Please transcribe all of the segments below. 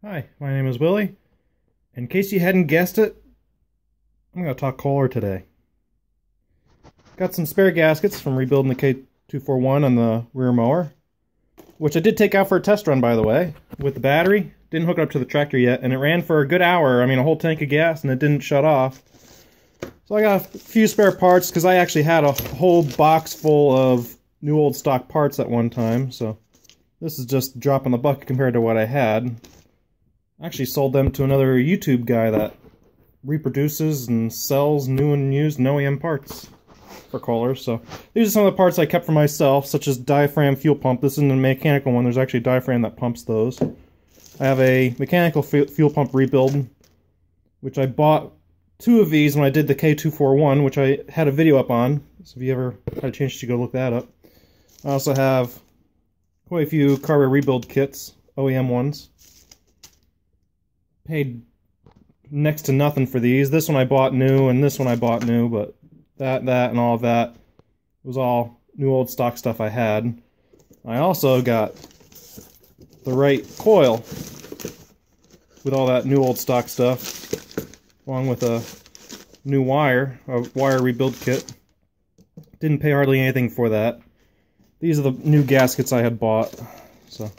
Hi, my name is Willie. In case you hadn't guessed it, I'm going to talk Kohler today. Got some spare gaskets from rebuilding the K241 on the rear mower, which I did take out for a test run, by the way, with the battery. Didn't hook it up to the tractor yet, and it ran for a good hour. I mean, a whole tank of gas, and it didn't shut off. So I got a few spare parts, because I actually had a whole box full of new old stock parts at one time, so this is just a drop in the bucket compared to what I had. I actually sold them to another YouTube guy that reproduces and sells new and used OEM parts for Kohler. So these are some of the parts I kept for myself, such as diaphragm fuel pump. This isn't a mechanical one. There's actually a diaphragm that pumps those. I have a mechanical fuel pump rebuild, which I bought 2 of these when I did the K241, which I had a video up on. So if you ever had a chance to go look that up. I also have quite a few carburetor rebuild kits, OEM ones. Paid next to nothing for these. This one I bought new, and this one I bought new, but that, and all of that was all new old stock stuff I had. I also got the right coil with all that new old stock stuff, along with a new wire, a wire rebuild kit. Didn't pay hardly anything for that. These are the new gaskets I had bought, so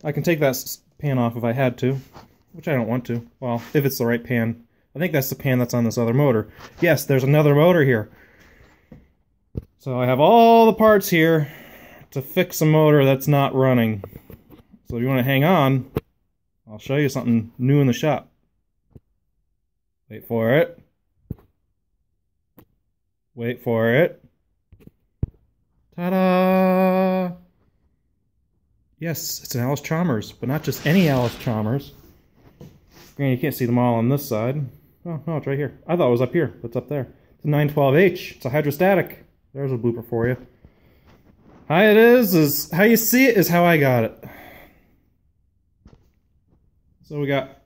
I can take that pan off if I had to. Which I don't want to. Well, if it's the right pan. I think that's the pan that's on this other motor. Yes, there's another motor here. So I have all the parts here to fix a motor that's not running. So if you want to hang on, I'll show you something new in the shop. Wait for it. Wait for it. Ta-da! Yes, it's an Allis-Chalmers, but not just any Allis-Chalmers. Granted, you can't see them all on this side. Oh, no, it's right here. I thought it was up here, but it's up there. It's a 912H. It's a hydrostatic. There's a blooper for you. How it is how you see it is how I got it. So we got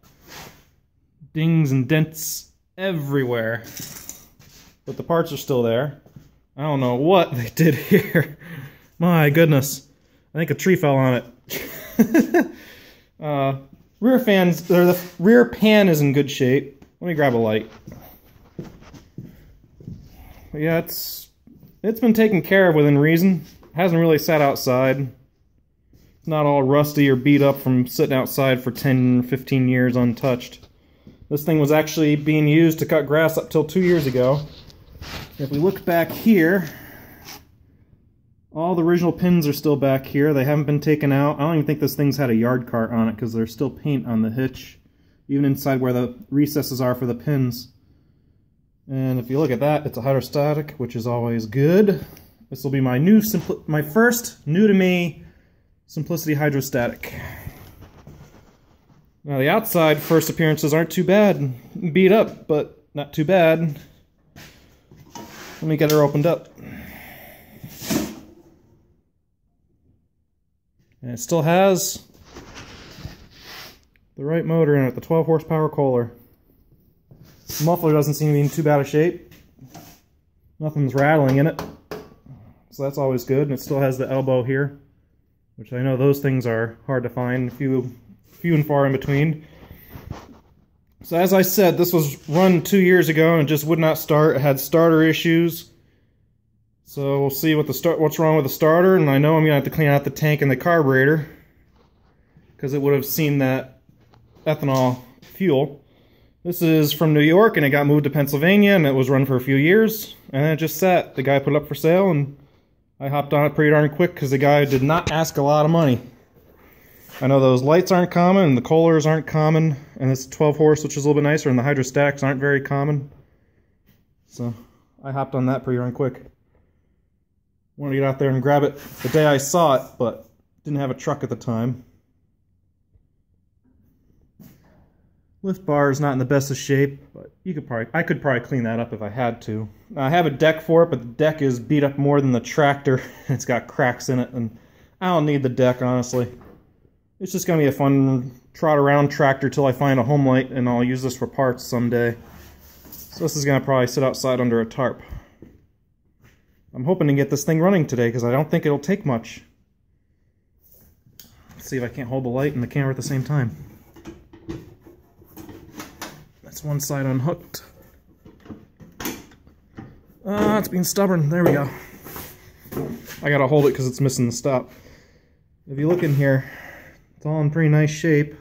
dings and dents everywhere. But the parts are still there. I don't know what they did here. My goodness. I think a tree fell on it. Rear fans, or the rear pan is in good shape. Let me grab a light. But yeah, it's been taken care of within reason. It hasn't really sat outside. It's not all rusty or beat up from sitting outside for 10 or 15 years untouched. This thing was actually being used to cut grass up till 2 years ago. If we look back here, all the original pins are still back here. They haven't been taken out. I don't even think this thing's had a yard cart on it because there's still paint on the hitch, even inside where the recesses are for the pins. And if you look at that, it's a hydrostatic, which is always good. This will be my my first new to me Simplicity hydrostatic. Now the outside first appearances aren't too bad. Beat up, but not too bad. Let me get her opened up. And it still has the right motor in it, the 12 horsepower Kohler. The muffler doesn't seem to be in too bad a shape. Nothing's rattling in it. So that's always good. And it still has the elbow here, which I know those things are hard to find, few and far in between. So as I said, this was run 2 years ago and it just would not start. It had starter issues. So we'll see what's wrong with the starter, and I know I'm going to have to clean out the tank and the carburetor because it would have seen that ethanol fuel. This is from New York, and it got moved to Pennsylvania, and it was run for a few years, and then it just sat. The guy put it up for sale, and I hopped on it pretty darn quick because the guy did not ask a lot of money. I know those lights aren't common, and the Kohlers aren't common, and this 12 horse, which is a little bit nicer, and the hydrostatics aren't very common. So I hopped on that pretty darn quick. Wanted to get out there and grab it the day I saw it, but didn't have a truck at the time. Lift bar is not in the best of shape, but I could probably clean that up if I had to. I have a deck for it, but the deck is beat up more than the tractor. It's got cracks in it, and I don't need the deck, honestly. It's just going to be a fun trot around tractor till I find a home light, and I'll use this for parts someday. So this is going to probably sit outside under a tarp. I'm hoping to get this thing running today because I don't think it'll take much. Let's see if I can't hold the light and the camera at the same time. It's one side unhooked. It's being stubborn. There we go. I gotta hold it because it's missing the stop. If you look in here, it's all in pretty nice shape.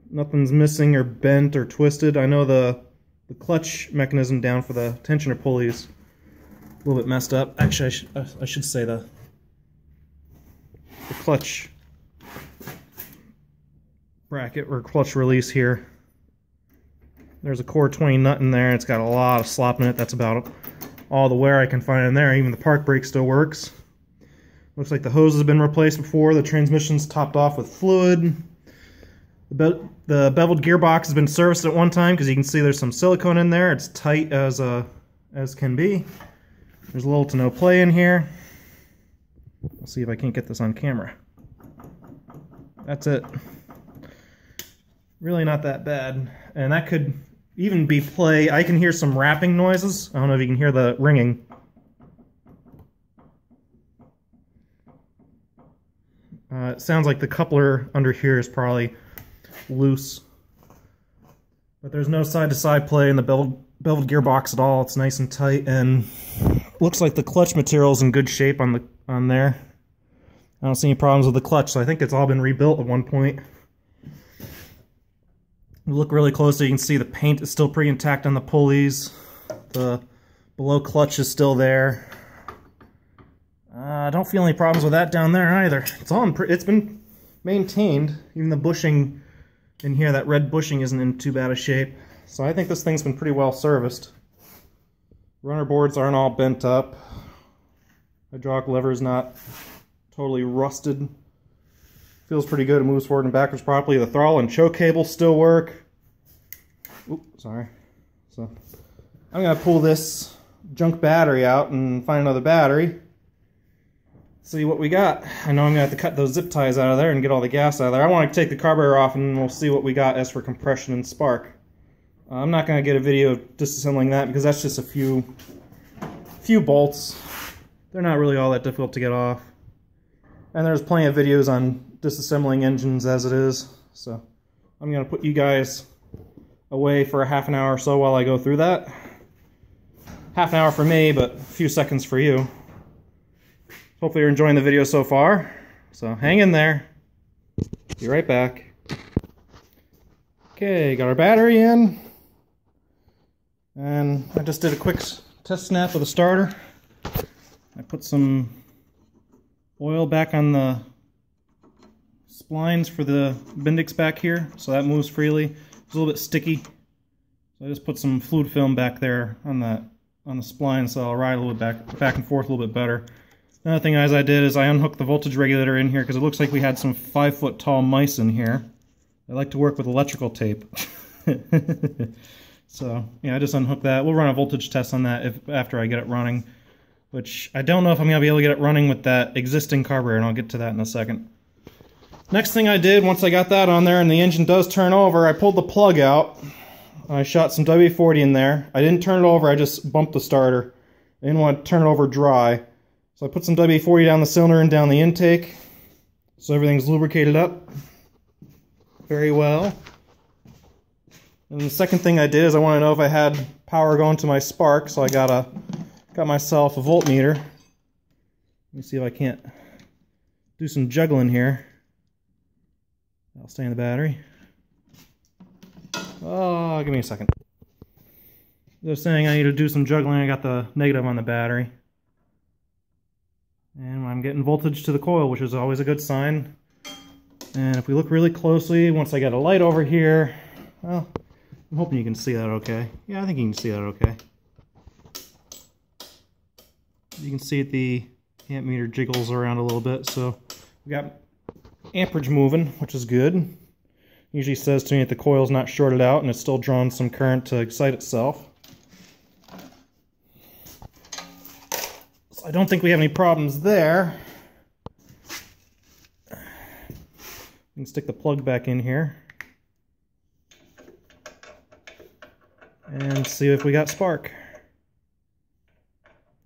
Nothing's missing or bent or twisted. I know the clutch mechanism down for the tensioner pulley is a little bit messed up. Actually, I should say the clutch bracket or clutch release here. There's a core 20 nut in there, and it's got a lot of slop in it. That's about all the wear I can find in there. Even the park brake still works. Looks like the hose has been replaced before. The transmission's topped off with fluid. The beveled gearbox has been serviced at one time because you can see there's some silicone in there. It's tight as can be. There's little to no play in here. Let's see if I can't get this on camera. That's it. Really not that bad. And that could even be play. I can hear some rapping noises. I don't know if you can hear the ringing. It sounds like the coupler under here is probably loose. But there's no side-to-side play in the beveled gearbox at all. It's nice and tight, and looks like the clutch material's in good shape on there. I don't see any problems with the clutch, so I think it's all been rebuilt at one point. You look really closely, you can see the paint is still pretty intact on the pulleys. The below clutch is still there. I don't feel any problems with that down there either. It's been maintained. Even the bushing in here, that red bushing, isn't in too bad a shape. So I think this thing's been pretty well serviced. Runner boards aren't all bent up. Hydraulic lever is not totally rusted. Feels pretty good. It moves forward and backwards properly. The throttle and choke cables still work. Oops, sorry. So I'm going to pull this junk battery out and find another battery. See what we got. I know I'm going to have to cut those zip ties out of there and get all the gas out of there. I want to take the carburetor off and we'll see what we got as for compression and spark. I'm not going to get a video of disassembling that because that's just a few bolts. They're not really all that difficult to get off. And there's plenty of videos on disassembling engines as it is. So I'm going to put you guys away for a half an hour or so while I go through that. Half an hour for me, but a few seconds for you. Hopefully you're enjoying the video so far. So hang in there. Be right back. Okay, got our battery in. And I just did a quick test snap of the starter. I put some oil back on the splines for the Bendix back here, so that moves freely. It's a little bit sticky, so I just put some fluid film back there on the spline, so I'll ride a little bit back and forth a little bit better. Another thing I did is I unhooked the voltage regulator in here because it looks like we had some 5-foot tall mice in here. I like to work with electrical tape. So yeah, I just unhooked that. We'll run a voltage test on that after I get it running, which I don't know if I'm going to be able to get it running with that existing carburetor, and I'll get to that in a second. Next thing I did, once I got that on there and the engine does turn over, I pulled the plug out. I shot some WD-40 in there. I didn't turn it over, I just bumped the starter. I didn't want to turn it over dry. So I put some WD-40 down the cylinder and down the intake, so everything's lubricated up very well. And the second thing I did is I wanted to know if I had power going to my spark, so I got myself a voltmeter. Let me see if I can't do some juggling here. I'll stay in the battery. Oh, give me a second. They're saying I need to do some juggling. I got the negative on the battery. And I'm getting voltage to the coil, which is always a good sign. And if we look really closely, once I get a light over here, well, I'm hoping you can see that okay. Yeah, I think you can see that okay. You can see the amp meter jiggles around a little bit, so we got amperage moving, which is good. Usually says to me that the coil's not shorted out and it's still drawing some current to excite itself. So I don't think we have any problems there. You can stick the plug back in here and see if we got spark.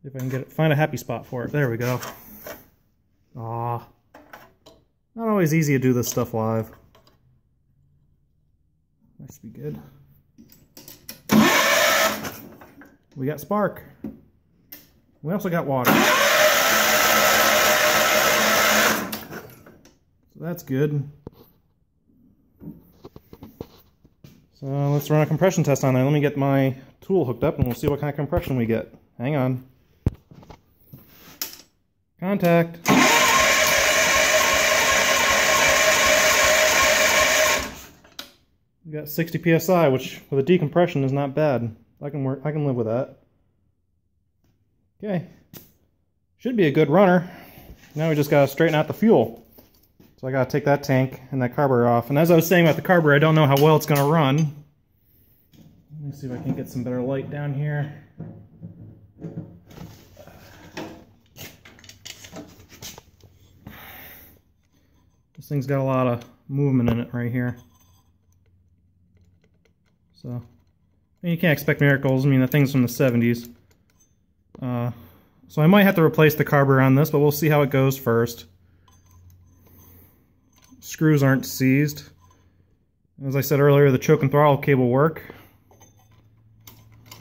If I can find a happy spot for it. There we go. Aw. Not always easy to do this stuff live. must be good. We got spark. We also got water. So that's good. So let's run a compression test on there. Let me get my tool hooked up and we'll see what kind of compression we get. Hang on. Contact. We got 60 psi, which with a decompression is not bad. I can live with that. Okay. Should be a good runner. Now we just gotta straighten out the fuel. So I gotta take that tank and that carburetor off. And as I was saying about the carburetor, I don't know how well it's gonna run. Let me see if I can get some better light down here. This thing's got a lot of movement in it right here. So, you can't expect miracles. I mean, the thing's from the 70s. So I might have to replace the carburetor on this, but we'll see how it goes first. Screws aren't seized. As I said earlier, the choke and throttle cable work.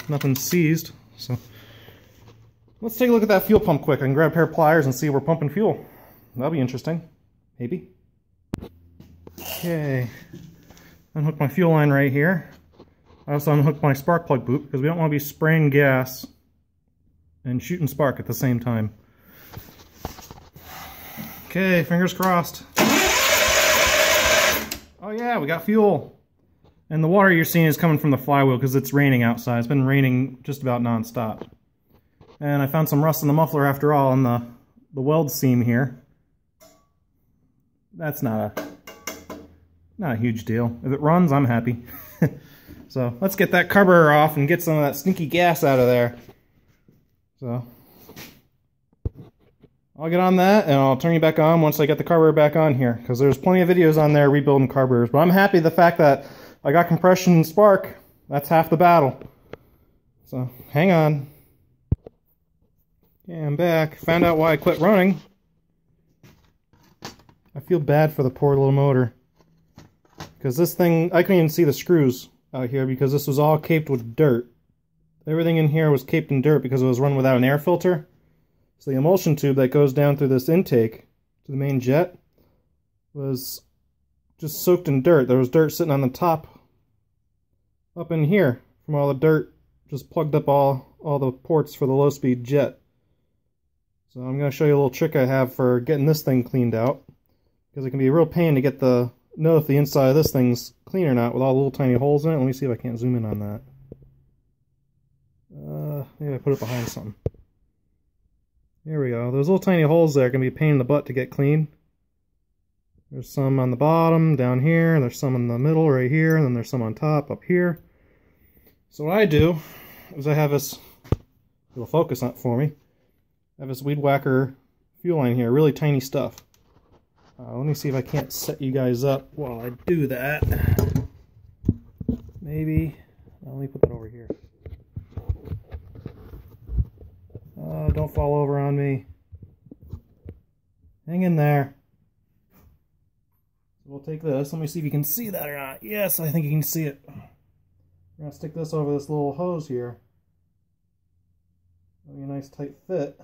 Nothing's seized. So let's take a look at that fuel pump quick. I can grab a pair of pliers and see if we're pumping fuel. That'll be interesting. Maybe. Okay. Unhook my fuel line right here. I also unhooked my spark plug boot because we don't want to be spraying gas and shooting spark at the same time. Okay, fingers crossed. Oh yeah, we got fuel. And the water you're seeing is coming from the flywheel because it's raining outside. It's been raining just about non-stop. And I found some rust in the muffler after all on the weld seam here. That's not a huge deal. If it runs, I'm happy. So let's get that carburetor off and get some of that stinky gas out of there. So I'll get on that and I'll turn you back on once I get the carburetor back on here, because there's plenty of videos on there rebuilding carburetors. But I'm happy the fact that I got compression and spark. That's half the battle. So hang on. Yeah, I'm back. Found out why I quit running. I feel bad for the poor little motor, because this thing, I couldn't even see the screws out here because this was all caped with dirt. Everything in here was caped in dirt because it was run without an air filter. So the emulsion tube that goes down through this intake to the main jet was just soaked in dirt. There was dirt sitting on the top up in here from all the dirt just plugged up all the ports for the low-speed jet. So I'm going to show you a little trick I have for getting this thing cleaned out, because it can be a real pain to get know if the inside of this thing's clean or not with all the little tiny holes in it. Let me see if I can't zoom in on that. Maybe I put it behind something. There we go. Those little tiny holes there can be a pain in the butt to get clean. There's some on the bottom down here, and there's some in the middle right here, and then there's some on top up here. So what I do is I have this, it'll focus on it for me, I have this Weed Whacker fuel line here, really tiny stuff. Let me see if I can't set you guys up while I do that. Maybe. Let me put that over here. Don't fall over on me. Hang in there. So we'll take this. Let me see if you can see that or not. Yes, I think you can see it. We're going to stick this over this little hose here. That'll be a nice tight fit.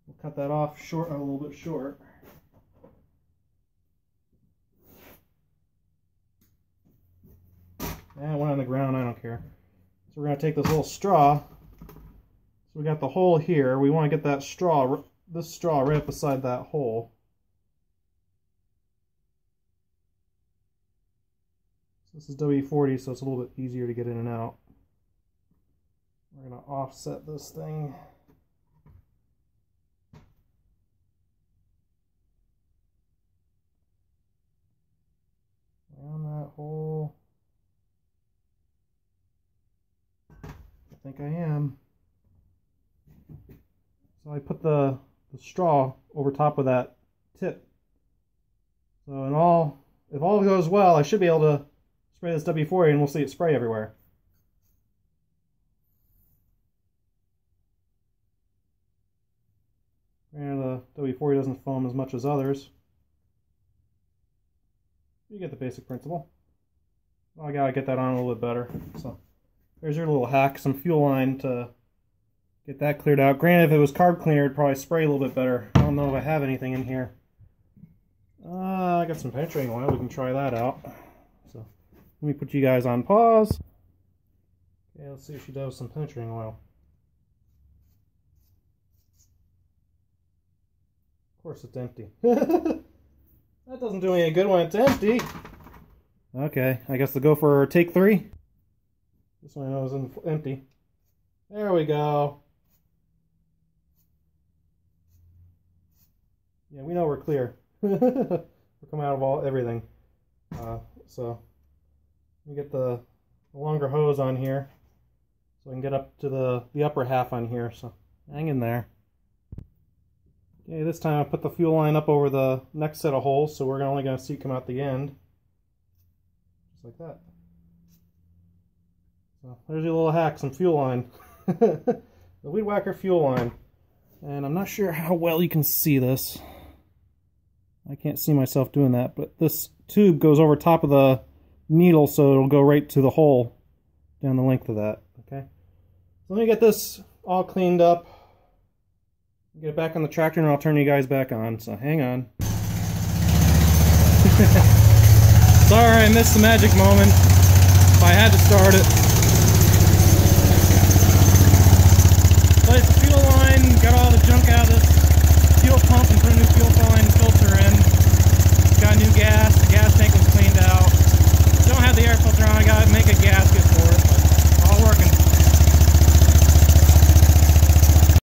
We'll cut that off short, a little bit short. And it went on the ground, I don't care. So we're going to take this little straw. So we got the hole here. We want to get that straw, this straw right up beside that hole. So this is W40, so it's a little bit easier to get in and out. We're going to offset this thing. Around that hole. I think I am. So I put the straw over top of that tip. So if all goes well, I should be able to spray this W40 and we'll see it spray everywhere. And the W40 doesn't foam as much as others. You get the basic principle. I gotta get that on a little bit better. So there's your little hack, some fuel line to get that cleared out. Granted, if it was carb cleaner, it'd probably spray a little bit better. I don't know if I have anything in here. I got some penetrating oil. We can try that out. So let me put you guys on pause. Okay, let's see if she does some penetrating oil. Of course it's empty. That doesn't do me any good when it's empty. Okay, I guess to go for take 3. This one I know is empty. There we go. Yeah, we know we're clear. We're coming out of everything. So let me get the longer hose on here so I can get up to the upper half on here. So hang in there. Okay, this time I put the fuel line up over the next set of holes, so we're only going to see it come out the end. Just like that. So there's your little hack, some fuel line. The Weed Whacker fuel line. And I'm not sure how well you can see this. I can't see myself doing that, but this tube goes over top of the needle, so it'll go right to the hole down the length of that. Okay, so let me get this all cleaned up, get it back on the tractor, and I'll turn you guys back on. So hang on. Sorry, I missed the magic moment. If I had to start it.